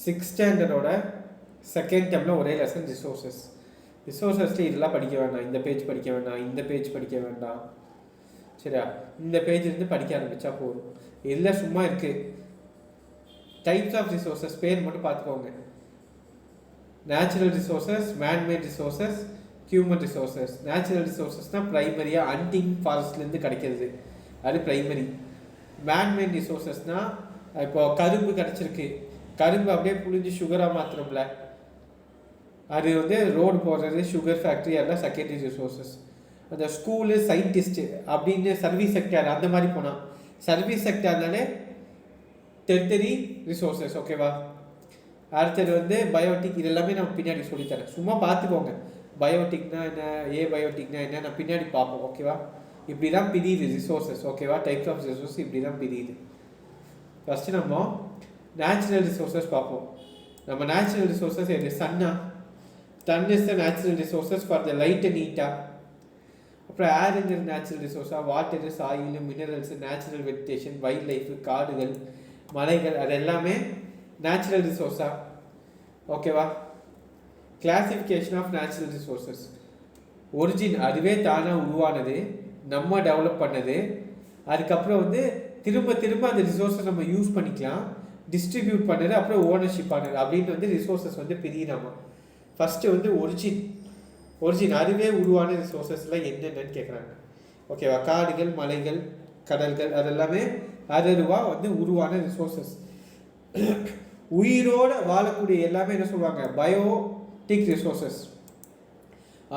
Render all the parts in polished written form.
6th ஸ்டாண்டர்டோட second டேர்மில் ஒரே lesson resources. ரிசோர்ஸஸில் இதெல்லாம் படிக்க வேண்டாம், இந்த பேஜ் படிக்க வேண்டாம், இந்த பேஜ் படிக்க வேண்டாம், சரியா? இந்த பேஜ் இருந்து படிக்க ஆரம்பித்தா போதும். எல்லாம் சும்மா இருக்குது. டைப்ஸ் ஆஃப் ரிசோர்ஸஸ் பேர் மட்டும் பார்த்துக்கோங்க. Natural resources, manmade resources, human resources. Natural ரிசோர்ஸஸ்னால் ப்ரைமரியாக ஹண்டிங் ஃபாரஸ்ட்லேருந்து கிடைக்கிறது, அது ப்ரைமரி. மேன்மேட் ரிசோர்ஸஸ்னால் இப்போ கரும்பு கிடச்சிருக்கு, கரும்பு அப்படியே புழிஞ்சு சுகராக மாத்திரம்ல, அது வந்து ரோடு போடுறது, சுகர் ஃபேக்ட்ரி, அதெல்லாம் செகண்டரி ரிசோர்ஸஸ். அந்த ஸ்கூலு, சயின்டிஸ்ட்டு அப்படின்னு சர்வீஸ் செக்டார் அந்த மாதிரி போனால், சர்வீஸ் செக்டார்னாலே டெரிட்டரி ரிசோர்ஸஸ். ஓகேவா? அடுத்தது வந்து பயோட்டிக். இது எல்லாமே நம்ம பின்னாடி சொல்லித்தரேன், சும்மா பார்த்துக்கோங்க. பயோட்டிக்னா என்ன, பயோட்டிக்னா என்ன, நான் பின்னாடி பார்ப்போம். ஓகேவா? இப்படி தான் பிரியுது ரிசோர்ஸஸ். ஓகேவா? டைப்ஸ் ஆஃப் ரிசோர்ஸ் இப்படி தான் பிரியுது. ஃபஸ்ட்டு நம்ம நேச்சுரல் ரிசோர்ஸஸ் பார்ப்போம். நம்ம நேச்சுரல் ரிசோர்ஸஸ் எது? சன்னா. Sun is the natural resources for the light and ஹீட்டா. அப்புறம் ஏருங்கிற நேச்சுரல் ரிசோர்ஸாக, water, soil, minerals, natural vegetation, wild life, காடுகள், மலைகள், அது எல்லாமே நேச்சுரல் ரிசோர்ஸா. ஓகேவா? Classification of natural resources. Origin, அதுவே தானாக உருவானது, நம்ம டெவலப் பண்ணது. அதுக்கப்புறம் வந்து திரும்ப திரும்ப அந்த ரிசோர்ஸை நம்ம யூஸ் பண்ணிக்கலாம், டிஸ்ட்ரிபியூட் பண்ணது, அப்புறம் ஓனர்ஷிப் ஆனது அப்படின்னு வந்து ரிசோர்ஸஸ் வந்து பிரியிறாமா. ஃபஸ்ட்டு வந்து ஒரிஜின் அதுவே உருவான ரிசோர்ஸஸ்லாம் என்னென்னு கேட்குறாங்க. ஓகேவா? காடுகள், மலைகள், கடல்கள், அதெல்லாமே அதுவாக வந்து உருவான ரிசோர்ஸஸ். உயிரோடு வாழக்கூடிய எல்லாமே என்ன சொல்லுவாங்க? Biotic resources.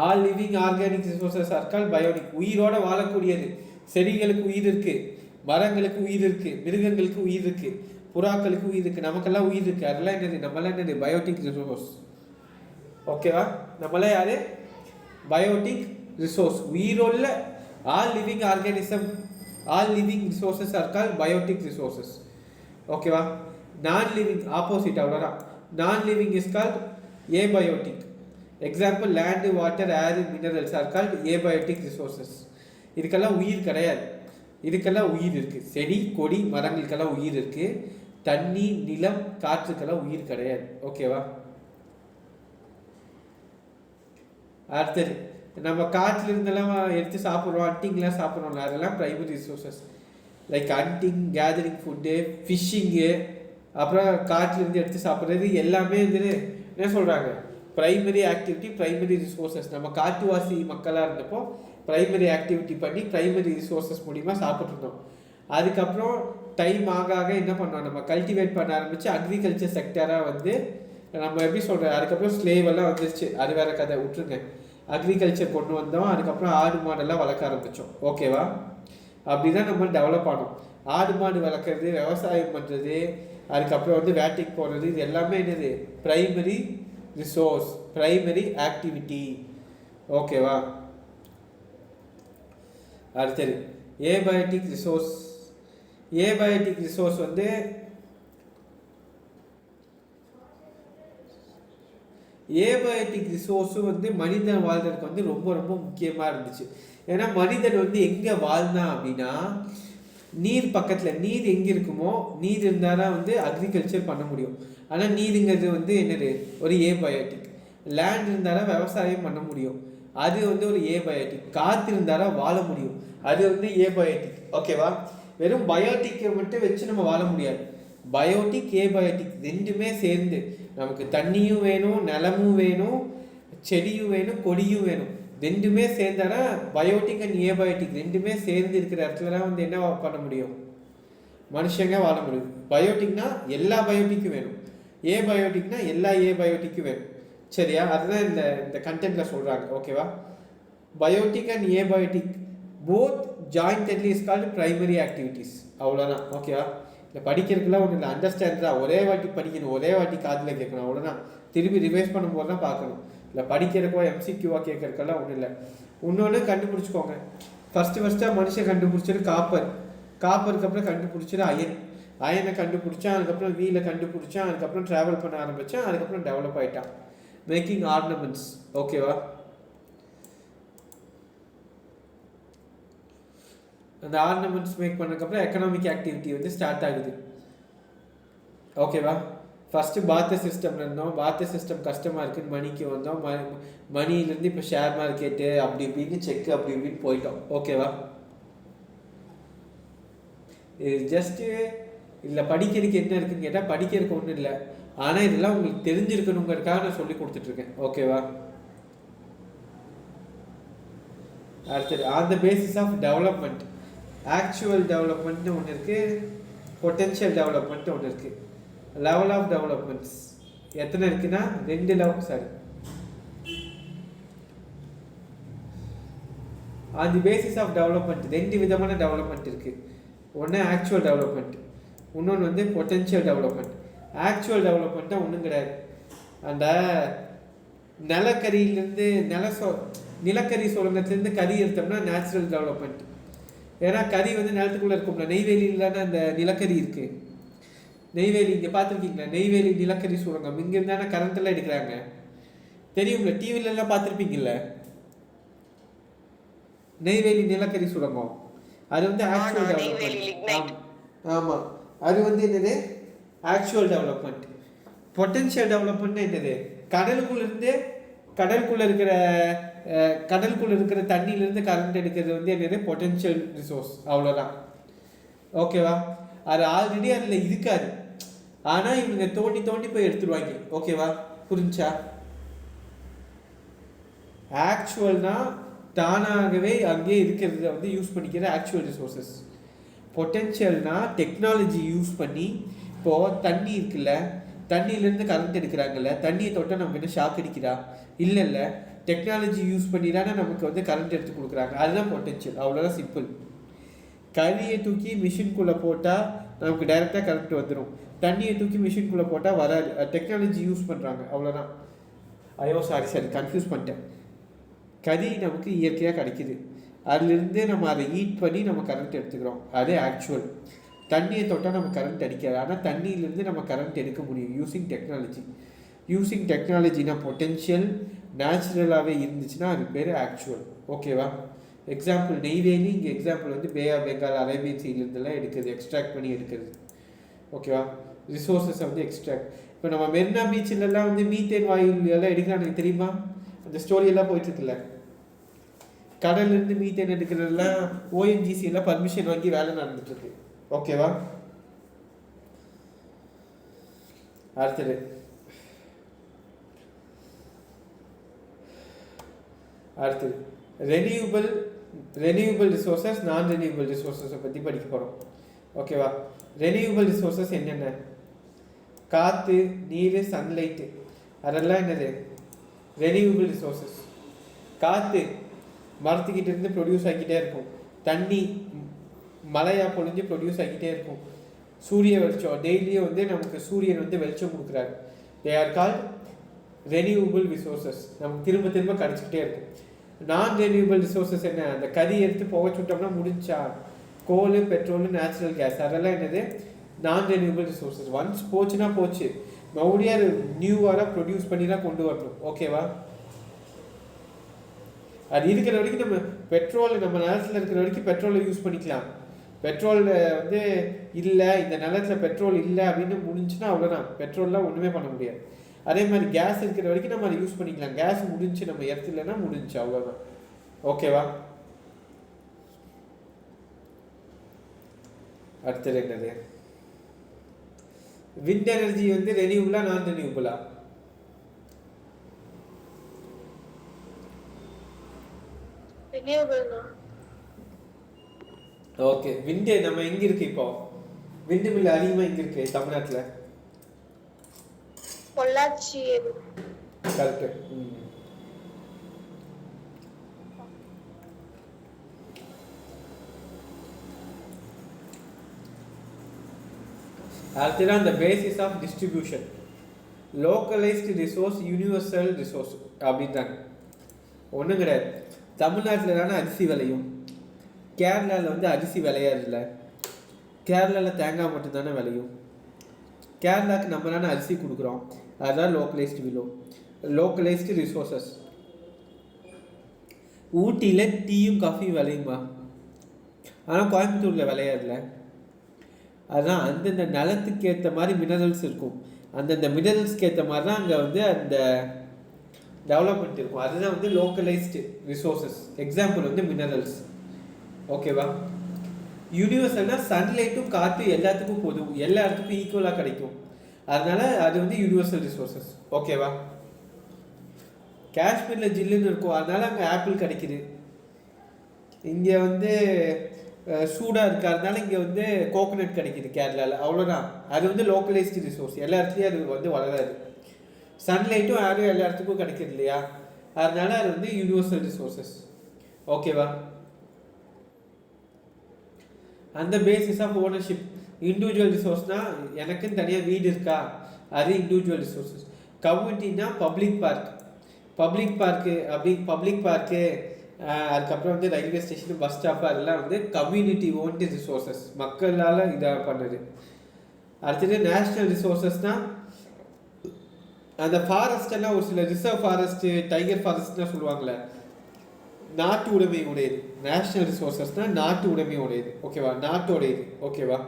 All living organic resources are called biotic. உயிரோடு வாழக்கூடியது. செடிகளுக்கு உயிர் இருக்குது, மரங்களுக்கு உயிர் இருக்குது, மிருகங்களுக்கு உயிர் இருக்குது, புறாக்களுக்கு உயிர் இருக்குது, நமக்கெல்லாம் உயிர் இருக்குது. அதெல்லாம் என்னது? நம்மளாம் என்னது? Biotic resource. ஓகேவா? நம்மளாம் யார்? Biotic resource. உயிரோட all living organism, all living resources are called biotic resources. ஓகேவா? நான் லிவிங் ஆப்போசிட், அவ்வளோதான். Non living is called abiotic. Example land, water, air, minerals are called abiotic resources. இதுக்கெல்லாம் உயிர் கிடையாது, இதுக்கெல்லாம் உயிர் இருக்குது. செடி, கொடி, மரங்களுக்கெல்லாம் உயிர் இருக்குது. தண்ணி, நிலம், காற்றுக்கெல்லாம் உயிர் கிடையாது. ஓகேவா? அடுத்தது நம்ம காட்டில் இருந்தெல்லாம் எடுத்து சாப்பிட்றோம், ஹண்டிங்லாம் சாப்பிட்றோம்ல, அதெல்லாம் primary resources. Like hunting, gathering food, fishing, அப்புறம் காட்டிலேருந்து எடுத்து சாப்பிட்றது எல்லாமே வந்து என்ன சொல்கிறாங்க? Primary activity, primary resources. நம்ம காட்டுவாசி மக்களாக இருந்தப்போ ப்ரைமரி ஆக்டிவிட்டி பண்ணி ப்ரைமரி ரிசோர்ஸஸ் மூலிமா சாப்பிட்ருந்தோம். அதுக்கப்புறம் டைம் ஆக ஆக என்ன பண்ணோம்? நம்ம கல்டிவேட் பண்ண ஆரம்பித்து அக்ரிகல்ச்சர் செக்டராக வந்து நம்ம எப்படி சொல்கிறது, அதுக்கப்புறம் ஸ்லேவெல்லாம் வந்துருச்சு, அது வேறு கதை, விட்டுருங்க. அக்ரிகல்ச்சர் கொண்டு வந்தோம், அதுக்கப்புறம் ஆடு மாடெல்லாம் வளர்க்க ஆரம்பித்தோம். ஓகேவா? அப்படி தான் நம்ம டெவலப் ஆனோம். ஆடு மாடு வளர்க்குறது, விவசாயம் பண்ணுறது, அதுக்கப்புறம் வந்து வேட்டைக்கு போகிறது, இது எல்லாமே என்னது? Primary resource, primary activity. ஓகேவா? அடுத்தது ஏபயோட்டிக் ரிசோர்ஸ். ஏபயோட்டிக் ரிசோர்ஸ் வந்து ஏபயோட்டிக் ரிசோர்ஸும் வந்து மனிதன் வாழ்றதுக்கு வந்து ரொம்ப ரொம்ப முக்கியமாக இருந்துச்சு. ஏன்னா மனிதன் வந்து எங்கே வாழ்ந்தான் அப்படின்னா, நீர் பக்கத்தில், நீர் எங்கே இருக்குமோ, நீர் இருந்தால் தான் வந்து அக்ரிகல்ச்சர் பண்ண முடியும். ஆனால் நீருங்கிறது வந்து என்னது? ஒரு ஏபயோட்டிக். லேண்ட் இருந்தால் தான் விவசாயம் பண்ண முடியும், அது வந்து ஒரு ஏபயோட்டிக். காற்று இருந்தால் தான் வாழ முடியும், அது வந்து ஏபயோட்டிக். ஓகேவா? வெறும் பயோட்டிக்கை மட்டும் வச்சு நம்ம வாழ முடியாது. பயோட்டிக், ஏபயோட்டிக் ரெண்டுமே சேர்ந்து, நமக்கு தண்ணியும் வேணும், நிலமும் வேணும், செடியும் வேணும், கொடியும் வேணும். ரெண்டுமே சேர்ந்தானா பயோட்டிக் அண்ட் ஏபயோட்டிக் ரெண்டுமே சேர்ந்து இருக்கிற இடத்துலலாம் வந்து என்ன பண்ண முடியும்? மனுஷங்க வாழ முடியும். பயோட்டிக்னா எல்லா பயோட்டிக்கும் வேணும், ஏபயோட்டிக்னா எல்லா ஏபயோட்டிக்கும் வேணும். சரியா? அதுதான் இந்த இந்த கண்டென்ட்டில் சொல்கிறாங்க. ஓகேவா? Biotic and abiotic both jointedly is called primary activities. அவ்வளோதான். ஓகேவா? இந்த படிக்கிறதுக்குலாம் ஒன்றும் இல்லை, அண்டர்ஸ்டாண்ட் தான். ஒரே வாட்டி படிக்கணும், ஒரே வாட்டி காதில் கேட்கணும், அவ்வளோதான். திரும்பி ரிவைஸ் பண்ணும்போது தான் பார்க்கணும். இல்லை படிக்கிறக்கோ எம்சிக்யூவாக கேட்கறதுக்கெல்லாம் ஒன்றும் இல்லை. இன்னொன்று கண்டுபிடிச்சிக்கோங்க. ஃபஸ்ட்டாக மனுஷன் கண்டுபிடிச்சது காப்பர். காப்பருக்கு அப்புறம் கண்டுபிடிச்சது அயன். அயனை கண்டுபிடிச்சான், அதுக்கப்புறம் வீலை கண்டுபிடிச்சான், அதுக்கப்புறம் ட்ராவல் பண்ண ஆரம்பித்தான், அதுக்கப்புறம் டெவலப் ஆகிட்டான். Making ornaments. ஓகேவா? அந்த ஆர்னமெண்ட்ஸ் மேக் பண்ணதுக்கப்புறம் எக்கனாமிக் ஆக்டிவிட்டி வந்து ஸ்டார்ட் ஆகுது. ஓகேவா? ஃபஸ்ட்டு பாத்த சிஸ்டமில் இருந்தோம், பாத்த சிஸ்டம் கஷ்டமாக இருக்குன்னு மணிக்கு வந்தோம், மணிலேருந்து இப்போ ஷேர் மார்க்கெட்டு அப்படி இப்படின்னு செக்கு அப்படி இப்படின்னு போயிட்டோம். ஓகேவா? இது ஜஸ்ட்டு இல்லை படிக்கிறதுக்கு என்ன இருக்குன்னு கேட்டால் படிக்கிறதுக்கு ஒன்றும் இல்லை, ஆனால் இதெல்லாம் உங்களுக்கு தெரிஞ்சிருக்கணுங்கிறதுக்காக நான் சொல்லி கொடுத்துட்ருக்கேன். ஓகேவா? அடுத்தது on the basis of development, actual டெவலப்மெண்ட்னு ஒன்று இருக்குது, பொட்டென்ஷியல் டெவலப்மெண்ட்டு ஒன்று இருக்குது. லெவல் ஆஃப் டெவலப்மெண்ட்ஸ் எத்தனை இருக்குன்னா 2 level. Sorry, on the basis of development 2 விதமான டெவலப்மெண்ட் இருக்குது. ஒன்று ஆக்சுவல் டெவலப்மெண்ட், இன்னொன்று வந்து பொட்டென்ஷியல் டெவலப்மெண்ட். ஆக்சுவல் டெவலப்மெண்ட்டாக ஒன்றும் கிடையாது. அந்த நிலக்கரியிலேருந்து நிலக்கரி சுரங்கத்துலேருந்து கறி எடுத்தோம்னா நேச்சுரல் டெவலப்மெண்ட். ஏன்னா கறி வந்து நிலத்துக்குள்ளே இருக்கும்ல, நெய்வேலியில் தானே அந்த நிலக்கரி இருக்குது. நெய்வேலி இங்கே பார்த்துருக்கீங்களா? நெய்வேலி நிலக்கரி சுரங்கம் இங்கே இருந்தானே கரண்ட்டெல்லாம் எடுக்கிறாங்க, தெரியுங்களா? டிவிலெல்லாம் பார்த்துருப்பீங்கல்ல, நெய்வேலி நிலக்கரி சுரங்கம். அது வந்து ஆக்சுவல் டெவலப்மெண்ட். ஆமாம், அது வந்து என்னது? Actual development. பொட்டென்ஷியல் டெவலப்மெண்ட்னா என்னது? கடலுக்குள்ளே இருக்கிற தண்ணியிலேருந்து கரண்ட் எடுக்கிறது வந்து என்னது? Potential resource. அவ்வளோதான். ஓகேவா? அது ஆல்ரெடி அதில் இருக்காது, ஆனால் இவங்க தோண்டி போய் எடுத்துருவாங்க. ஓகேவா? புரிஞ்சா? ஆக்சுவல்னா தானாகவே அங்கேயே இருக்கிறத வந்து யூஸ் பண்ணிக்கிற ஆக்சுவல் ரிசோர்ஸஸ். பொட்டென்ஷியல்னா டெக்னாலஜி யூஸ் பண்ணி, இப்போது தண்ணி இருக்குல்ல, தண்ணியிலேருந்து கரண்ட் எடுக்கிறாங்கல்ல, தண்ணியை தொட்டால் நமக்கு என்ன ஷாக் அடிக்கிறா? இல்லை, டெக்னாலஜி யூஸ் பண்ணி தானே நமக்கு வந்து கரண்ட் எடுத்து கொடுக்குறாங்க. அதுதான் பொட்டென்ஷியல். அவ்வளோதான், சிம்பிள். கறியை தூக்கி மிஷின்குள்ளே போட்டால் நமக்கு டைரெக்டாக கரண்ட் வந்துடும், தண்ணியை தூக்கி மிஷின்குள்ளே போட்டால் வராது. டெக்னாலஜி யூஸ் பண்ணுறாங்க, அவ்வளோதான். சாரி கன்ஃபியூஸ் பண்ணிட்டேன். கறி நமக்கு இயற்கையாக கிடைக்கிது, அதுலேருந்து நம்ம அதை ஹீட் பண்ணி நம்ம கரண்ட் எடுத்துக்கிறோம், அது ஆக்சுவல். தண்ணியை தொட்டால் நம்ம கரண்ட் அடிக்காது, ஆனால் தண்ணியிலேருந்து நம்ம கரண்ட் எடுக்க முடியும் யூஸிங் டெக்னாலஜினா பொட்டென்ஷியல். நேச்சுரலாகவே இருந்துச்சுன்னா அது பேர் ஆக்சுவல். ஓகேவா? எக்ஸாம்பிள் நெய்வேலி, இங்கே எக்ஸாம்பிள் வந்து பே ஆஃப் பெங்கால், அரேபியன் சீலேருந்துலாம் எடுக்கிறது, எக்ஸ்ட்ராக்ட் பண்ணி எடுக்கிறது. ஓகேவா? ரிசோர்ஸஸை வந்து எக்ஸ்ட்ராக்ட். இப்போ நம்ம மெரினா பீச்சிலெல்லாம் வந்து மீத்தேன் வாயு எல்லாம் எடுக்கிறாங்க, தெரியுமா? அந்த ஸ்டோரியெல்லாம் போயிட்டுருக்குல்ல, கடல்லேருந்து மீத்தேன் எடுக்கிறதெல்லாம் ஓஎன்ஜிசி எல்லாம் பர்மிஷன் வாங்கி வேலை நடந்துட்டுருக்கு. ஓகேவா? அடுத்தது ரெனியூபிள் ரிசோர்ஸஸ், நான் ரெனியூபிள் ரிசோர்ஸஸை பற்றி படிக்க போகிறோம். ஓகேவா? ரெனியூபிள் ரிசோர்ஸஸ் என்னென்ன? காற்று, நீர், சன்லைட்டு, அதெல்லாம் என்னது? Renewable resources. காற்று மரத்துக்கிட்ட இருந்து ப்ரொடியூஸ் ஆகிக்கிட்டே இருக்கும், தண்ணி மழையாக பொழிஞ்சு ப்ரொடியூஸ் ஆகிக்கிட்டே இருக்கும், சூரிய வெளிச்சம் டெய்லியும் வந்து நமக்கு சூரியன் வந்து வெளிச்சம் கொடுக்குறாரு. They are called renewable resources, நமக்கு திரும்ப கிடச்சிக்கிட்டே இருக்கும். நான் ரெனியூபிள் ரிசோர்ஸஸ் என்ன? அந்த கறி எடுத்து புகை சுட்டோம்னா முடிஞ்சா, கோல், பெட்ரோல், நேச்சுரல் கேஸ், அதெல்லாம் என்னது? நான் ரெனியூபிள் ரிசோர்ஸஸ். ஒன்ஸ் போச்சுன்னா போச்சு, மறுபடியும் நியூவாக ப்ரொடியூஸ் பண்ணி தான் கொண்டு வரணும். ஓகேவா? அது இருக்கிற வரைக்கும் நம்ம பெட்ரோல், நம்ம நிலத்தில் இருக்கிற வரைக்கும் பெட்ரோலை யூஸ் பண்ணிக்கலாம். பெட்ரோல் வந்து இல்லை, இந்த நிலத்தில் பெட்ரோல் இல்லை அப்படின்னு முடிஞ்சுன்னா அவ்வளோதான், பெட்ரோல்லாம் ஒன்றுமே பண்ண முடியாது. அதே மாதிரி கேஸ் இருக்கிற வரைக்கும் நம்ம அதை யூஸ் பண்ணிக்கலாம், கேஸ் முடிஞ்சு நம்ம இடத்துலன்னா முடிஞ்சு, அவ்வளோதான். ஓகேவா? அடுத்தது என்னது? விண்ட் எனர்ஜி வந்து ரெனியூபிளா நான் ரெனியூபிளா? ஓகே, விண்டு நம்ம எங்க இருக்கு இப்போ? விண்டு மில் அதிகமாக எங்க இருக்கு தமிழ்நாட்டில்? பொள்ளாச்சி. கரெக்ட். அடுத்ததான் அந்த basis of distribution. Localised resource, universal resource அப்படின்றாங்க. ஒன்றும் கிடையாது. தமிழ்நாட்டில் தானே அரிசி விளையும், கேரளாவில் வந்து அரிசி விளையாதுல்ல, கேரளாவில் தேங்காய் மட்டும்தானே விளையும். கேரளாவுக்கு நம்ம தானே அரிசி கொடுக்குறோம், அதுதான் லோக்கலைஸ்டு ரிசோர்ஸஸ். ஊட்டியில் டீயும் காஃபியும் விளையுமா? ஆனால் கோயம்புத்தூரில் விளையாடல. அதுதான் அந்தந்த நிலத்துக்கு ஏற்ற மாதிரி மினரல்ஸ் இருக்கும், அந்தந்த மினரல்ஸ்க்கு ஏற்ற மாதிரி தான் அங்கே வந்து அந்த டெவலப்மெண்ட் இருக்கும். அதுதான் வந்து லோக்கலைஸ்டு ரிசோர்ஸஸ். எக்ஸாம்பிள் வந்து மினரல்ஸ். ஓகேவா? யூனிவர்சல்னால் சன்லைட்டும் காற்று எல்லாத்துக்கும் பொது, எல்லா இடத்துக்கும் ஈக்குவலாக கிடைக்கும். அதனால அது வந்து யூனிவர்சல் ரிசோர்ஸஸ். ஓகேவா? காஷ்மீரில் ஜில்லுன்னு இருக்கும், அதனால அங்கே ஆப்பிள் கிடைக்குது. இங்கே வந்து சூடாக இருக்கிறதுனால இங்கே வந்து கோகோனட் கிடைக்குது கேரளாவில். அவ்வளோதான். அது வந்து லோக்கலைஸ்டு ரிசோர்ஸ். எல்லா இடத்துலையும் அது வந்து வளராது. சன்லைட்டும் யாரும் எல்லா இடத்துக்கும் கிடைக்கிது இல்லையா, அதனால அது வந்து யூனிவர்சல் ரிசோர்ஸஸ். ஓகேவா? அந்த பேசிஸ் ஆஃப் ஓனர்ஷிப். இண்டிவிஜுவல் ரிசோர்ஸ்னால் எனக்குன்னு தனியாக வீடு இருக்கா, அது இண்டிவிஜுவல் ரிசோர்ஸஸ். கம்யூனிட்டினா பப்ளிக் பார்க். பப்ளிக் பார்க்கு அதுக்கப்புறம் வந்து ரயில்வே ஸ்டேஷன், பஸ் ஸ்டாப்பு, அதெல்லாம் வந்து கம்யூனிட்டி ஓன்டு ரிசோர்ஸஸ், மக்களால் இதாக பண்ணுது. அடுத்தது நேஷ்னல் ரிசோர்ஸஸ்னால் அந்த ஃபாரஸ்டெல்லாம் ஒரு சில ரிசர்வ் ஃபாரஸ்ட்டு, டைகர் ஃபாரஸ்ட்லாம் சொல்லுவாங்களே, நாட்டு உடைமை உடையது. நேஷ்னல் ரிசோர்ஸஸ்னால் நாட்டு உடைமை உடையது. ஓகேவா? நாட்டோடையது. ஓகேவா?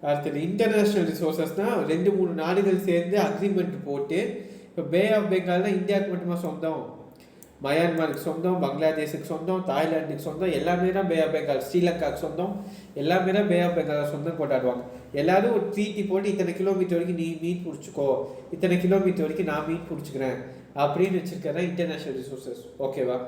அடுத்தது இன்டர்நேஷ்னல் ரிசோர்ஸஸ்னால் 2-3 நாடுகள் சேர்ந்து அக்ரிமெண்ட் போட்டு, இப்போ பே ஆஃப் பெங்கால்னால் இந்தியாவுக்கு மட்டுமா சொந்தம், மயான்மாருக்கு சொந்தம், பங்களாதேஷுக்கு சொந்தம், தாய்லாண்டுக்கு சொந்தம், எல்லாமே தான் பே ஆஃப் பெங்கால். ஸ்ரீலங்காவுக்கு சொந்தம், எல்லாமே தான் பே ஆஃப் பெங்கால் சொந்தம் கொண்டாடுவாங்க. எல்லாரும் ஒரு ட்ரீட்டி போட்டு இத்தனை கிலோமீட்டர் வரைக்கும் நீ மீன் பிடிச்சிக்கோ, இத்தனை கிலோமீட்டர் வரைக்கும் நான் மீன் பிடிச்சிக்கிறேன் அப்படின்னு வச்சிருக்கிறதா இன்டர்நேஷ்னல் ரிசோர்ஸஸ். ஓகேவா?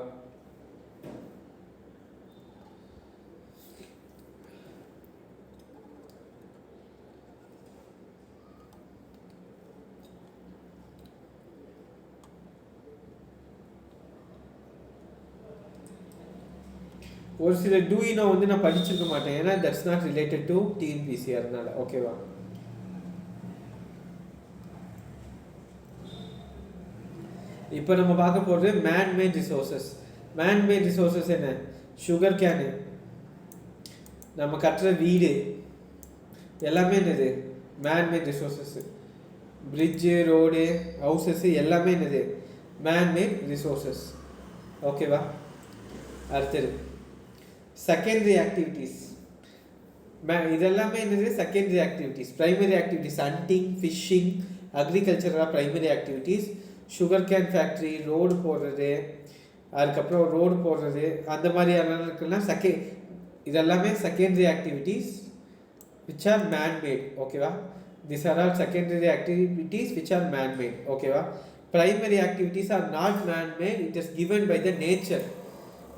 ஒரு சில டூயினோ வந்து நான் படிச்சிருக்க மாட்டேன், ஏன்னா that's not related to TNPSC. அதனால ஓகேவா? இப்போ நம்ம பார்க்க போகிறது மேன்மேட் ரிசோர்ஸஸ். மேன்மேட் ரிசோர்ஸஸ் என்ன? சுகர் கேனு, நம்ம கட்டுற வீடு, எல்லாமே என்னது? Manmade resources. Bridge, road, houses எல்லாமே என்னது? Manmade resources. ஓகேவா? அடுத்தது செகண்டரி ஆக்டிவிட்டீஸ். இதெல்லாமே என்னது? Secondary activities. Primary activities hunting, fishing, அக்ரிகல்ச்சராக primary activities. Sugar cane factory, road போடுறது, அதுக்கப்புறம் ரோடு போடுறது, அந்த மாதிரியானலாம் இதெல்லாமே secondary activities which are manmade. ஓகேவா? This are all secondary activities which are manmade. ஓகேவா? Primary activities are not manmade, it is given by the nature.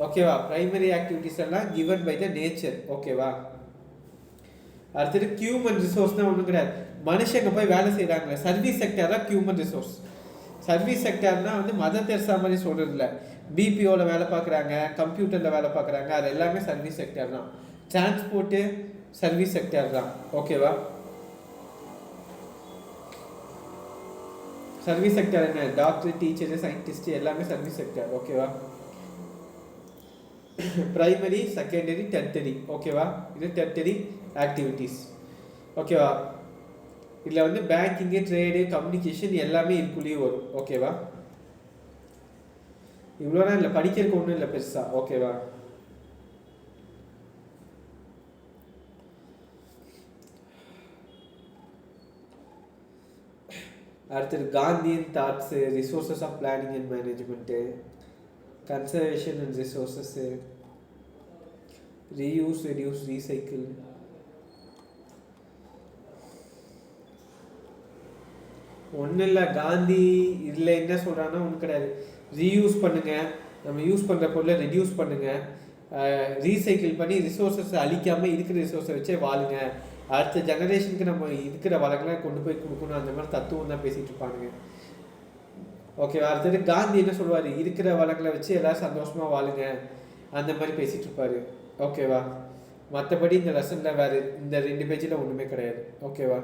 ஓகேவா? Primary activities எல்லாம் கிவன் பை த நேச்சர். ஓகேவா? அடுத்தது ஹியூமன் ரிசோர்ஸ்னால் ஒன்றும் கிடையாது, மனுஷங்க போய் வேலை செய்கிறாங்களே, சர்வீஸ் செக்டர் தான் ஹியூமன் ரிசோர்ஸ். சர்வீஸ் செக்டர்னால் வந்து மதர் தெரசா மாதிரி சொல்கிறது இல்லை. பிபிஓவில் வேலை பார்க்குறாங்க, கம்ப்யூட்டரில் வேலை பார்க்குறாங்க, அது எல்லாமே சர்வீஸ் செக்டர் தான். டிரான்ஸ்போர்ட்டு சர்வீஸ் செக்டர் தான். ஓகேவா? சர்வீஸ் செக்டர் என்ன? டாக்டர், டீச்சரு, சயின்டிஸ்ட் எல்லாமே சர்வீஸ் செக்டர். ஓகேவா? Primary, secondary, tertiary. ஓகேவா? இது டெர்டரி ஆக்டிவிட்டீஸ். ஓகேவா? இதில் வந்து பேங்கிங்கு, ட்ரேடு, கம்யூனிகேஷன் எல்லாமே இதுக்குள்ளேயும் வரும். ஓகேவா? இவ்வளோதான் இல்லை, படிக்கிறதுக்கு ஒன்றும் இல்லை பெருசாக. ஓகேவா? அடுத்தது Gandhian thoughts, resources of planning and management, conservation and resources, reuse, reduce, recycle. ஒன்றும் இல்லை, காந்தி இதில் என்ன சொல்கிறான்னா ஒன்றும் கிடையாது. ரீயூஸ் பண்ணுங்கள், நம்ம யூஸ் பண்ணுற பொருளை ரெடியூஸ் பண்ணுங்கள், ரீசைக்கிள் பண்ணி ரிசோர்ஸஸ் அழிக்காமல் இருக்கிற ரிசோர்ஸை வச்சே வாழுங்க, அடுத்த ஜெனரேஷனுக்கு நம்ம இருக்கிற வளங்களை கொண்டு போய் கொடுக்கணும், அந்த மாதிரி தத்துவம் தான் பேசிகிட்டு இருப்பானுங்க. ஓகேவா? அடுத்தது காந்தி என்ன சொல்லுவார்? இருக்கிற வளங்களை வச்சு எல்லோரும் சந்தோஷமாக வாழுங்க, அந்த மாதிரி பேசிகிட்டு இருப்பார். ஓகேவா? மற்றபடி இந்த லெசனில் வேறு இந்த 2 பேஜில் ஒன்றுமே கிடையாது. ஓகேவா?